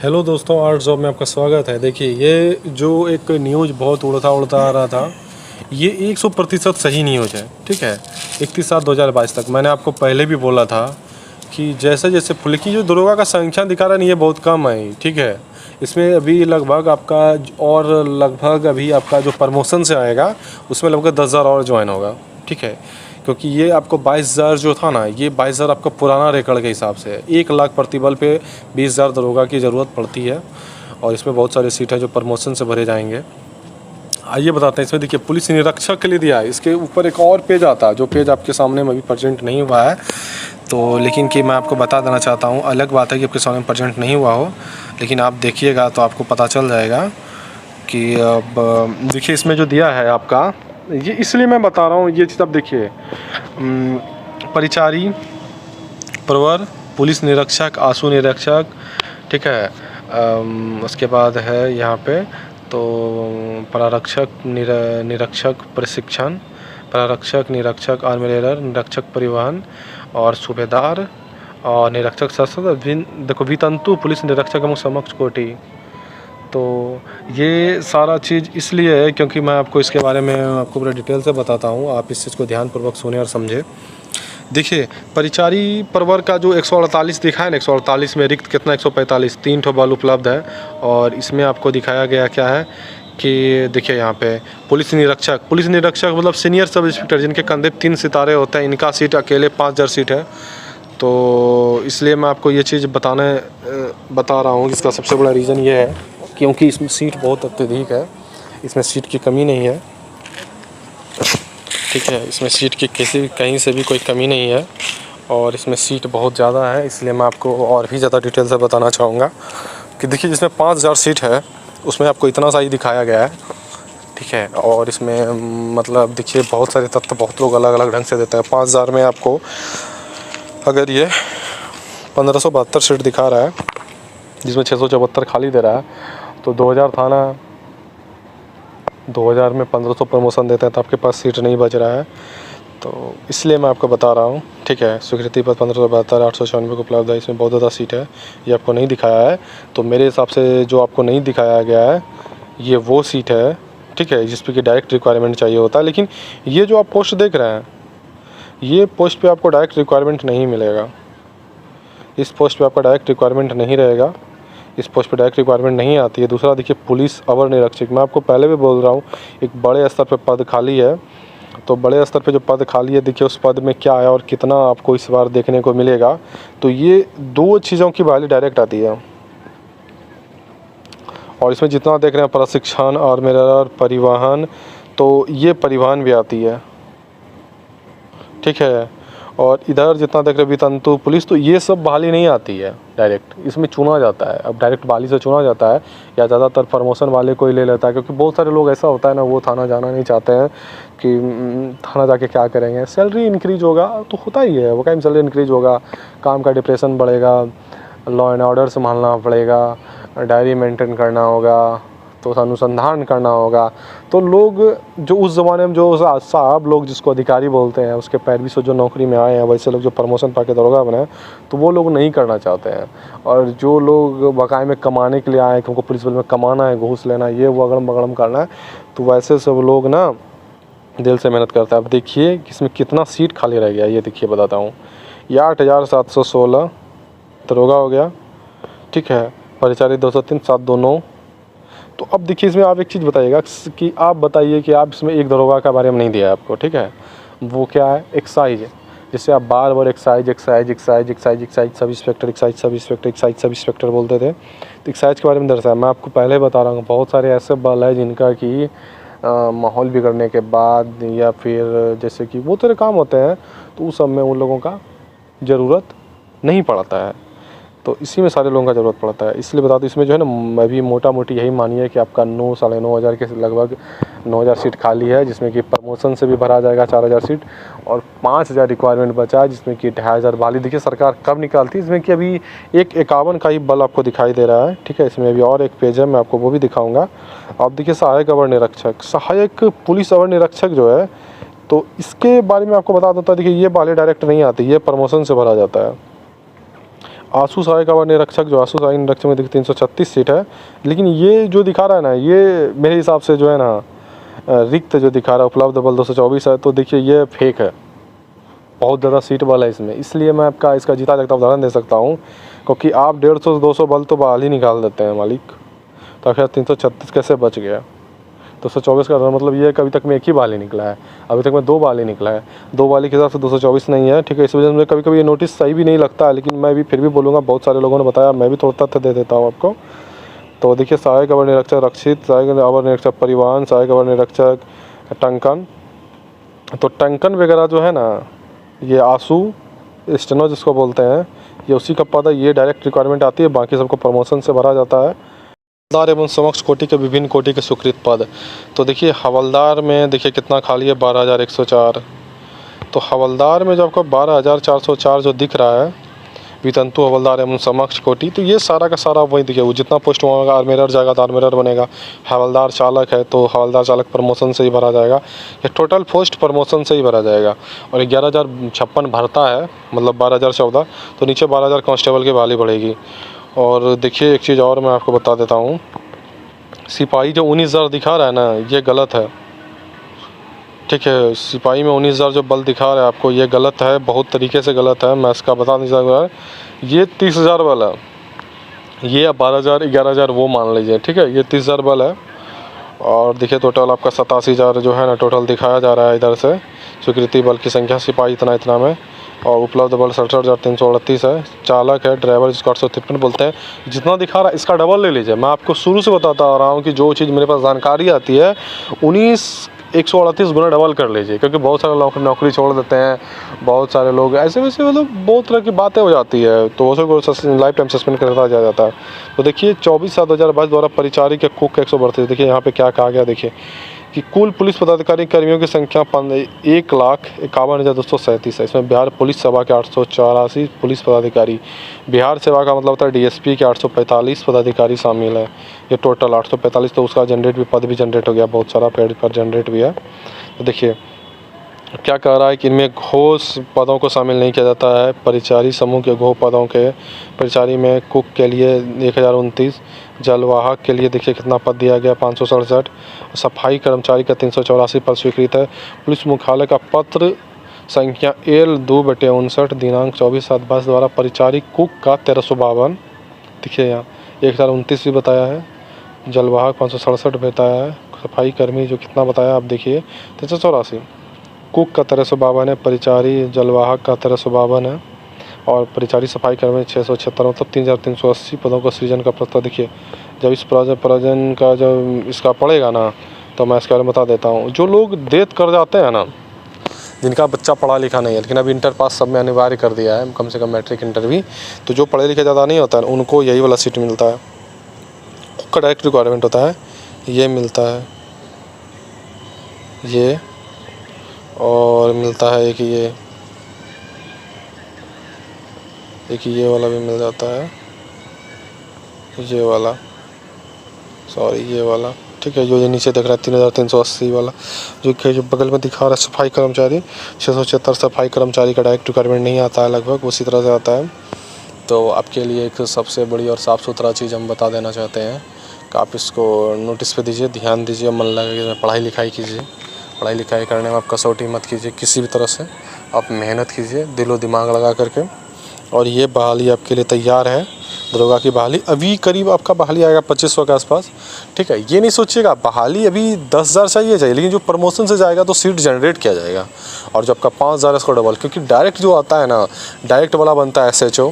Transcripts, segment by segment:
Hello दोस्तों, art job में आपका स्वागत है। देखिए, ये जो एक न्यूज़ बहुत उड़ता उड़ता आ रहा था, ये 100% सही न्यूज़ है। ठीक है, 31/7/2022 तक मैंने आपको पहले भी बोला था कि जैसे जैसे फुल्की जो दरोगा का संख्या दिखा रहा है, ये बहुत कम है। ठीक है, इसमें अभी लगभग आपका और लगभग अभी आपका जो प्रमोशन से आएगा उसमें लगभग 10,000 और ज्वाइन होगा। ठीक है, क्योंकि ये आपको 22,000 जो था ना, ये 22,000 आपका पुराना रिकॉर्ड के हिसाब से है। 1 लाख प्रतिबल पे 20,000 दरोगा की ज़रूरत पड़ती है और इसमें बहुत सारे सीट हैं जो प्रमोशन से भरे जाएंगे। आइए बताते हैं। इसमें देखिए, पुलिस निरीक्षक के लिए दिया है। इसके ऊपर एक और पेज आता है, जो पेज आपके सामने में अभी प्रेजेंट नहीं हुआ है, तो लेकिन कि मैं आपको बता देना चाहता हूँ। अलग बात है कि आपके सामने प्रेजेंट नहीं हुआ हो, लेकिन आप देखिएगा तो आपको पता चल जाएगा कि अब देखिए इसमें जो दिया है आपका, ये इसलिए मैं बता रहा हूँ ये चीज़। आप देखिए, परिचारी, प्रवर, पुलिस निरीक्षक, आंसू निरीक्षक, ठीक है। उसके बाद है यहाँ पे तो प्रारक्षक, निरीक्षक प्रशिक्षण, प्रारक्षक, निरीक्षक आर्मिलेटर, निरीक्षक परिवहन और सूबेदार और निरीक्षक सशस्त्र। देखो, वितंतु पुलिस निरीक्षक एवं समक्ष कोटि। तो ये सारा चीज़ इसलिए है क्योंकि मैं आपको इसके बारे में आपको पूरा डिटेल से बताता हूँ। आप इस चीज़ को ध्यानपूर्वक सुने और समझे। देखिए, परिचारी प्रवर का जो 148 दिखा है ना, 148 में रिक्त कितना 145, 3 ठो बल उपलब्ध है। और इसमें आपको दिखाया गया क्या है कि देखिए यहाँ पे पुलिस निरीक्षक मतलब सीनियर सब इंस्पेक्टर, जिनके कंधे 3 सितारे होते हैं। इनका सीट अकेले 5,000 सीट है। तो इसलिए मैं आपको ये चीज़ बता रहा हूँ। इसका सबसे बड़ा रीज़न ये है क्योंकि इसमें सीट बहुत अत्यधिक है। इसमें सीट की कमी नहीं है। ठीक है, इसमें सीट की कहीं से भी कोई कमी नहीं है और इसमें सीट बहुत ज़्यादा है। इसलिए मैं आपको और भी ज़्यादा डिटेल से बताना चाहूँगा कि देखिए, जिसमें 5,000 सीट है उसमें आपको इतना सा ही दिखाया गया है। ठीक है, और इसमें मतलब देखिए बहुत सारे तथ्य बहुत लोग अलग अलग ढंग से देते हैं। 5,000 में आपको अगर ये 1,572 सीट दिखा रहा है, जिसमें 674 खाली दे रहा है, तो 2,000 थाना, 2,000 में 1,500 प्रमोशन देते हैं, तो आपके पास सीट नहीं बच रहा है। तो इसलिए मैं आपको बता रहा हूँ। ठीक है, स्वीकृति पद 1,572, 896 को उपलब्ध है। इसमें बहुत ज़्यादा सीट है, ये आपको नहीं दिखाया है। तो मेरे हिसाब से जो आपको नहीं दिखाया गया है, ये वो सीट है, ठीक है, जिस पर कि डायरेक्ट रिक्वायरमेंट चाहिए होता है। लेकिन ये जो आप पोस्ट देख रहे हैं, ये पोस्ट पे आपको डायरेक्ट रिक्वायरमेंट नहीं मिलेगा। इस पोस्ट पे आपका डायरेक्ट रिक्वायरमेंट नहीं रहेगा। इस पोस्ट पे डायरेक्ट रिक्वायरमेंट नहीं आती है। दूसरा देखिए, पुलिस अवर निरीक्षक, मैं आपको पहले भी बोल रहा हूँ, एक बड़े स्तर पे पद खाली है। तो बड़े स्तर पे जो पद खाली है, देखिए उस पद में क्या है और कितना आपको इस बार देखने को मिलेगा। तो ये 2 चीज़ों की बहाली डायरेक्ट आती है। और इसमें जितना देख रहे हैं, प्रशिक्षण और मेरा परिवहन, तो ये परिवहन भी आती है। ठीक है, और इधर जितना देख रहे हैं वितंतु पुलिस, तो ये सब बहाली नहीं आती है डायरेक्ट। इसमें चुना जाता है। अब डायरेक्ट बहाली से चुना जाता है या ज़्यादातर प्रमोशन वाले को ही ले लेता है, क्योंकि बहुत सारे लोग ऐसा होता है ना, वो थाना जाना नहीं चाहते हैं कि थाना जाके क्या करेंगे, सैलरी इंक्रीज होगा तो होता ही है, वो क्या सैलरी इंक्रीज होगा, काम का डिप्रेशन बढ़ेगा, लॉ एंड ऑर्डर संभालना पड़ेगा, डायरी मेंटेन करना होगा, तो अनुसंधान करना होगा। तो लोग जो उस ज़माने में जो साहब लोग जिसको अधिकारी बोलते हैं, उसके पैरवी से जो नौकरी में आए हैं, वैसे लोग जो प्रमोशन पाके दरोगा बने, तो वो लोग नहीं करना चाहते हैं। और जो लोग बकाये में कमाने के लिए आए, क्योंकि पुलिस बल में कमाना है, घूस लेना, ये वो अगड़म बगड़म करना है, तो वैसे सब लोग ना दिल से मेहनत करते हैं। अब देखिए कि इसमें कितना सीट खाली रह गया, ये देखिए बताता हूँ। ये 8,716 दरोगा हो गया। ठीक है, परिचारी 203, 729। तो अब देखिए, इसमें आप एक चीज़ बताइएगा कि आप बताइए कि आप इसमें एक दरोगा के बारे में नहीं दिया है आपको। ठीक है, वो क्या है, एक्साइज, जिससे आप बार बार एक्साइज सब इंस्पेक्टर बोलते थे। तो एक्साइज के बारे में दर्शाया। मैं आपको पहले बता रहा हूँ, बहुत सारे ऐसे बल है जिनका कि माहौल बिगड़ने के बाद या फिर जैसे कि वो तेरे काम होते हैं, तो उस सब में उन लोगों का ज़रूरत नहीं पड़ता है। तो इसी में सारे लोगों का ज़रूरत पड़ता है। इसलिए बता दूँ, इसमें जो है ना, मैं भी मोटा मोटी यही मानिए कि आपका 9 साढ़े 9 हज़ार के लगभग 9,000 सीट खाली है, जिसमें कि प्रमोशन से भी भरा जाएगा 4,000 सीट, और 5,000 रिक्वायरमेंट बचा है, जिसमें कि 2,500 बहाली। देखिए सरकार कब निकालती है, इसमें कि अभी एक 51 का ही बल आपको दिखाई दे रहा है। ठीक है, इसमें अभी और एक पेज है, मैं आपको वो भी दिखाऊँगा। आप देखिए, सहायक अवर निरीक्षक, सहायक पुलिस अवर निरीक्षक जो है, तो इसके बारे में आपको बता देता। देखिए, ये बहाली डायरेक्ट नहीं आती, ये प्रमोशन से भरा जाता है। आशु सहायक अवर निरीक्षक, जो आशु सहायक निरीक्षक में देखिए 336 सीट है, लेकिन ये जो दिखा रहा है ना, ये मेरे हिसाब से जो है ना रिक्त जो दिखा रहा है, उपलब्ध बल 224 है, तो देखिए ये फेक है, बहुत ज़्यादा सीट बल है इसमें। इसलिए मैं आपका इसका जीता जागता उदाहरण दे सकता हूँ, क्योंकि आप 150 से 200 बल तो बहाल ही निकाल देते हैं मालिक, तो आखिर 336 कैसे बच गया। 224 का मतलब ये है कि अभी तक में एक ही बाल ही निकला है, अभी तक में 2 बाल ही निकला है, 2 बाल के हिसाब से 224 नहीं है, ठीक है। इस वजह से मुझे कभी कभी ये नोटिस सही भी नहीं लगता है, लेकिन मैं भी फिर भी बोलूँगा, बहुत सारे लोगों ने बताया, मैं भी थोड़ा तथ्य दे देता हूँ आपको। तो देखिए सहायक अवर निरीक्षक रक्षित, सहायक अवर निरीक्षक परिवहन, सहायक अवर निरीक्षक टंकन, तो टंकन वगैरह जो है ना, ये आशु स्टेनो जिसको बोलते हैं, ये उसी का पद है, ये डायरेक्ट रिक्वायरमेंट आती है, बाकी सबको प्रमोशन से भरा जाता है। हवलदार एवं समक्ष कोटि के विभिन्न कोटि के स्वीकृत पद, तो देखिए हवलदार में देखिए कितना खाली है, 12,104। तो हवलदार में जो आपको 12,404 जो दिख रहा है, वितंतु हवलदार एवं समक्ष कोटि, तो ये सारा का सारा वही देखिए, वो जितना पोस्ट होगा आर्मेरर जाएगा तो आर्मेरर बनेगा, हवलदार चालक है तो हवलदार चालक प्रमोशन से ही भरा जाएगा, ये टोटल पोस्ट प्रमोशन से ही भरा जाएगा। और 11,056 भरता है, मतलब 12,014, तो नीचे 12,000 कांस्टेबल की बहाली बढ़ेगी। और देखिए एक चीज़ और मैं आपको बता देता हूँ, सिपाही जो 19,000 दिखा रहा है ना, ये गलत है, ठीक है। सिपाही में 19,000 जो बल दिखा रहा है आपको, ये गलत है, बहुत तरीके से गलत है, मैं इसका बता नहीं सकता। ये 30,000 बल है, ये 12,000 11,000 वो मान लीजिए, ठीक है, ये 30,000 बल है। और देखिए टोटल आपका 87,000 जो है ना टोटल दिखाया जा रहा है इधर से, स्वीकृति बल की संख्या सिपाही इतना में, और उपलब्ध बल 67,338 है। चालक है, ड्राइवर जिसको 853 बोलते हैं, जितना दिखा रहा है इसका डबल ले लीजिए। मैं आपको शुरू से बताता आ रहा हूँ कि जो चीज़ मेरे पास जानकारी आती है 138 गुना डबल कर लीजिए, क्योंकि बहुत सारे लोग नौकरी छोड़ देते हैं, बहुत सारे लोग ऐसे वैसे, मतलब बहुत तरह की बातें हो जाती है, तो उसको लाइफ टाइम सस्पेंड करता जाता है। तो देखिए 24/7/2022 द्वारा परिचारी के कुक 132, देखिए यहाँ पे क्या कहा गया, देखिए कि कुल पुलिस पदाधिकारी कर्मियों की संख्या 1,51,237 है। इसमें बिहार पुलिस सेवा के 884 पुलिस पदाधिकारी, बिहार सेवा का मतलब होता है डीएसपी के 845 पदाधिकारी शामिल है। ये टोटल 845, तो उसका जनरेट भी पद भी जनरेट हो गया, बहुत सारा पेड पर जनरेट भी है। तो देखिए क्या कह रहा है कि इनमें घोष पदों को शामिल नहीं किया जाता है। परिचारी समूह के घोष पदों के, परिचारी में कुक के लिए 1,029, जलवाहक के लिए देखिए कितना पद दिया गया 567, सफाई कर्मचारी का 384 पद स्वीकृत है। पुलिस मुख्यालय का पत्र संख्या L2/59 दिनांक 24/7/22 द्वारा परिचारी कुक का 1352, देखिए यहाँ 1,029 भी बताया है, जलवाहक 567 बताया है, सफाई कर्मी जो कितना बताया आप देखिए 384, कुक का 1352 है, परिचारी जलवाहक का 1352 है, और परिचारी सफाई कर्मी 676, मतलब 3,380 पदों का सृजन का प्रस्ताव। देखिए जब इस प्रयोजन का जब इसका पड़ेगा ना, तो मैं इसके बारे में बता देता हूँ। जो लोग डेथ कर जाते हैं ना, जिनका बच्चा पढ़ा लिखा नहीं है, लेकिन अभी इंटर पास सब में अनिवार्य कर दिया है, कम से कम मैट्रिक इंटर भी, तो जो पढ़े लिखे ज़्यादा नहीं होता है उनको यही वाला सीट मिलता है, उसका डायरेक्ट रिक्वायरमेंट होता है, ये मिलता है, ये, और मिलता है एक ये वाला भी मिल जाता है, ये वाला, सॉरी ये वाला, ठीक है। जो ये नीचे दिख रहा है 3,380 वाला, जो बगल में दिखा रहा है सफाई कर्मचारी 676, सफाई कर्मचारी का डायरेक्ट रिक्वायरमेंट नहीं आता है, लगभग उसी तरह से आता है। तो आपके लिए एक सबसे बड़ी और साफ़ सुथरा चीज़ हम बता देना चाहते हैं कि आप इसको नोटिस पे दीजिए, ध्यान दीजिए, मन लगा पढ़ाई लिखाई कीजिए, पढ़ाई लिखाई करने में आप कसौटी मत कीजिए, किसी भी तरह से आप मेहनत कीजिए दिलो दिमाग लगा करके। और ये बहाली आपके लिए तैयार है, दरोगा की बहाली। अभी करीब आपका बहाली आएगा 2500 के आसपास, ठीक है। ये नहीं सोचिएगा बहाली अभी 10,000 चाहिए, लेकिन जो प्रमोशन से जाएगा तो सीट जनरेट किया जाएगा, और जो आपका 5,000 इसको डबल, क्योंकि डायरेक्ट जो आता है ना, डायरेक्ट वाला बनता है SHO,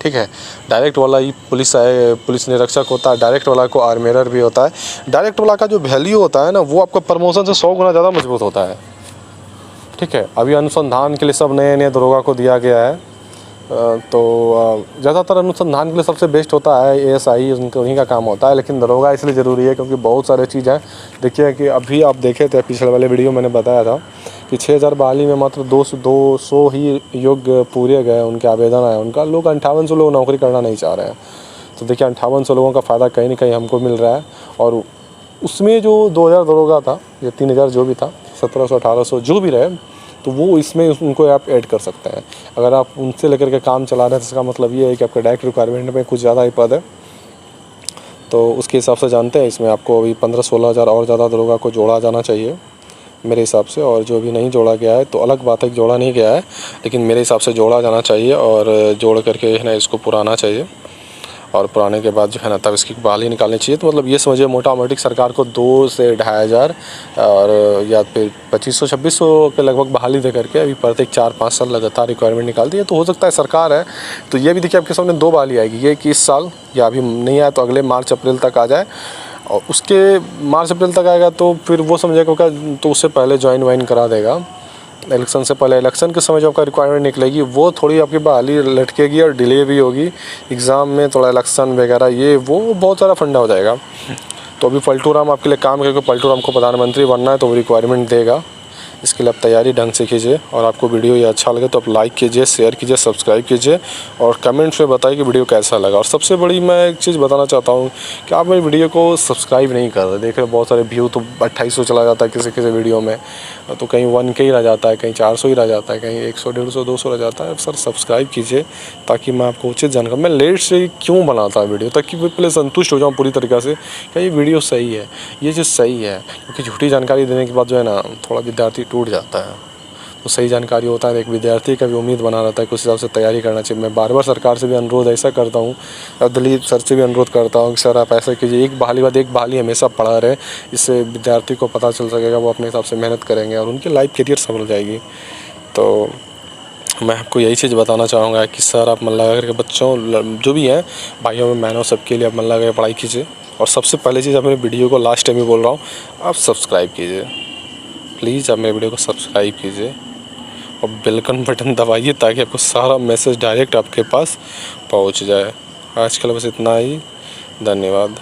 ठीक है। डायरेक्ट वाला ही पुलिस निरीक्षक होता है, डायरेक्ट वाला को आर्मेरर भी होता है। डायरेक्ट वाला का जो वैल्यू होता है ना, वो आपका प्रमोशन से 100 गुना ज़्यादा मजबूत होता है, ठीक है। अभी अनुसंधान के लिए सब नए दरोगा को दिया गया है, तो ज़्यादातर अनुसंधान के लिए सबसे बेस्ट होता है ASI, उन्हीं का काम होता है, लेकिन दरोगा इसलिए ज़रूरी है क्योंकि बहुत सारे चीज़ हैं। देखिए कि अभी आप देखे थे पिछले वाले वीडियो मैंने बताया था कि 6,000 बहाली में मात्र 200 ही योग्य पूरे गए, उनके आवेदन आए, उनका लोग 5800 लोग नौकरी करना नहीं चाह रहे हैं। तो देखिए 5800 लोगों का फ़ायदा कहीं ना कहीं हमको मिल रहा है, और उसमें जो 2,000 दरोगा था, या 3,000 जो भी था, 1,700 1,800 जो भी रहे, तो वो इसमें उनको आप ऐड कर सकते हैं। अगर आप उनसे लेकर के काम चला रहे हैं तो इसका मतलब ये है कि आपका डायरेक्ट रिक्वायरमेंट में कुछ ज़्यादा ही पद है, तो उसके हिसाब से जानते हैं इसमें आपको अभी 15-16 हज़ार और ज़्यादा दरोगा को जोड़ा जाना चाहिए मेरे हिसाब से। और जो भी नहीं जोड़ा गया है तो अलग बात है कि जोड़ा नहीं गया है, लेकिन मेरे हिसाब से जोड़ा जाना चाहिए और जोड़ करके है ना इसको पुराना चाहिए। और पुराने के बाद जो है ना तब इसकी बहाली निकालनी चाहिए। तो मतलब ये समझिए मोटा मोटी सरकार को 2 से 2,500 और या फिर 2500-2600 के लगभग बहाली दे करके अभी प्रत्येक 4-5 साल लगातार रिक्वायरमेंट निकाल दी है। तो हो सकता है सरकार है तो ये भी देखिए आपके सामने 2 बहाली आएगी, ये कि इस साल या अभी नहीं आया तो अगले मार्च-अप्रैल तक आ जाए, और उसके मार्च-अप्रैल तक आएगा तो फिर वो समझेगा तो उससे पहले ज्वाइन वाइन करा देगा इलेक्शन से पहले। इलेक्शन के समय जो आपका रिक्वायरमेंट निकलेगी वो थोड़ी आपकी बहाली लटकेगी और डिले भी होगी एग्ज़ाम में, थोड़ा इलेक्शन वगैरह ये वो बहुत सारा फंडा हो जाएगा। तो अभी पलटू राम आपके लिए काम करके पलटू राम को प्रधानमंत्री बनना है तो वो रिक्वायरमेंट देगा, इसके लिए आप तैयारी ढंग से कीजिए। और आपको वीडियो ये अच्छा लगे तो आप लाइक कीजिए, शेयर कीजिए, सब्सक्राइब कीजिए और कमेंट्स में बताइए कि वीडियो कैसा लगा। और सबसे बड़ी मैं एक चीज़ बताना चाहता हूँ कि आप मेरी वीडियो को सब्सक्राइब नहीं कर रहे। देख रहे बहुत सारे व्यू तो 2800 चला जाता है किसी किसी वीडियो में, तो कहीं 1K ही रह जाता है, कहीं 400 ही रह जाता है, कहीं 100, 150, 200 रह जाता है। सर सब्सक्राइब कीजिए ताकि मैं आपको उचित जानकारी, मैं लेट से क्यों बनाता है वीडियो, ताकि मैं पहले संतुष्ट हो जाऊँ पूरी तरीक़े से क्या ये वीडियो सही है, ये चीज़ सही है। क्योंकि झूठी जानकारी देने के बाद जो है ना थोड़ा विद्यार्थी टूट जाता है। तो सही जानकारी होता है, एक विद्यार्थी का भी उम्मीद बना रहता है कि उस हिसाब से तैयारी करना चाहिए। मैं बार बार सरकार से भी अनुरोध ऐसा करता हूँ और दिलीप सर से भी अनुरोध करता हूँ कि सर आप ऐसा कीजिए, एक बहाली बाद एक बहाली हमेशा पढ़ा रहे, इससे विद्यार्थी को पता चल सकेगा, वो अपने हिसाब से मेहनत करेंगे और उनकी लाइफ करियर सफल हो जाएगी। तो मैं आपको यही चीज़ बताना चाहूँगा कि सर आप मन लगा करके बच्चों जो भी हैं भाइयों में बहनों सबके लिए आप मन लगा कर पढ़ाई कीजिए। और सबसे पहली चीज़, अपने वीडियो को लास्ट टाइम ही बोल रहा हूँ, आप सब्सक्राइब कीजिए प्लीज़, आप मेरे वीडियो को सब्सक्राइब कीजिए और बेल आइकन बटन दबाइए ताकि आपको सारा मैसेज डायरेक्ट आपके पास पहुंच जाए। आज के लिए बस इतना ही, धन्यवाद।